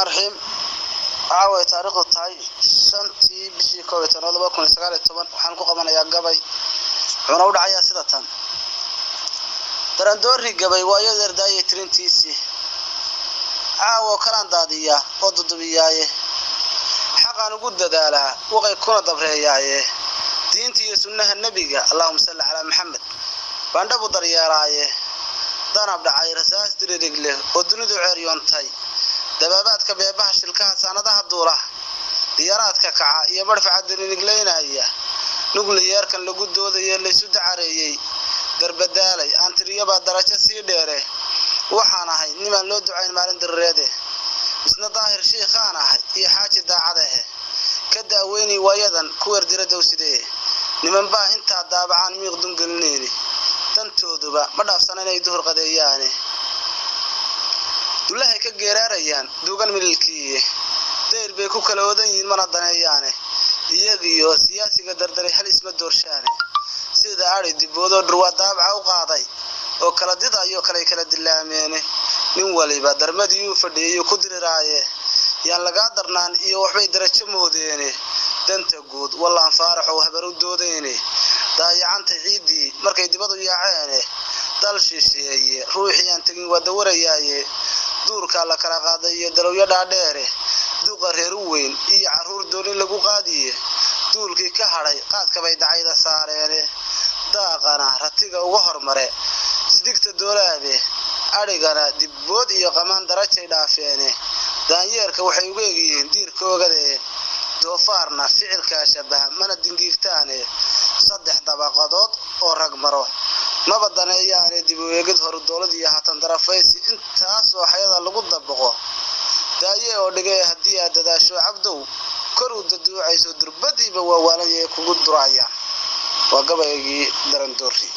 الرحمن الرحيم عاوي تاريخ التاي شنتي بشي كويت أنا لو بكون سجال التمن وحنكو قمنا يا جبي ونود عيا سدتان ترى دوري جبي ويا داي ترنتيسي عاو كلام دادية قد دبيايه حقا نقول دالها وغي كنا دبريايه دينتي سنة النبي اللهم صل على محمد باندبو دريارايه دانا بدعي رساس دري رجله ودنيدو عريون تاي دبابات كبيبها شلكها ساندها الدورة ديارات ككعة يا مرفع دري رجلينا هي نقول ياركن لقود دوده يلي سود عريي درب دالي أنت ريبا درجة سيديره وحنا هاي نمان لو دعين مالن دريده بس نظاهر شيء خانا هاي هي حاجة داعده كدا ويني ويدن كور درده وسيده نمان با انت دابعان ميقدون قلنيني تنتودبا ما dhaafsan inay duhur qadeeyaan dulahay ka geerarayaan duugan milkiye deer bay ku kala wadan yihiin mana daneeyaan iyagiyo siyaasiga dardaray hal isma doorshaane sida ari diboodo dhurwa daabca u qaaday oo kala didayo kala dilaameen nin waliba darmadii uu fadhiyay ku diriraaye yaan laga darnaan iyo waxbay darajo moodeene danta guud wallaan faaraxo habaru doodayne daayacanta ciidii markay dibadu yaaceen dal shisheeye ruuxii aan tagin wada warayaaye duurka la kala qaaday iyo dalowya dhaadheere duuqa reer weyn iyo caruur dooni lagu qaadiye duulkii ka haray qaadka bay dacayda saareen daaqana ratiga ugu hormare sidigta doolaabe arigana dibbood iyo qamaan darajay dhaafeen daanyeerka waxay ugu eegayeen diirkoogade doofaarna ficilka shabaha mana dingiigtaane saddex dabaqadood oo rag maro ma badaneeyaan dib u eegid hor dawladda iyo hatan darafaysi intaas oo hay'ada lagu dabaqo daaye oo dhigay hadii aad dadaasho cabdow kor u daduucayso durbadiiba waa waalan kugu duraya waa gabaygi daran doorri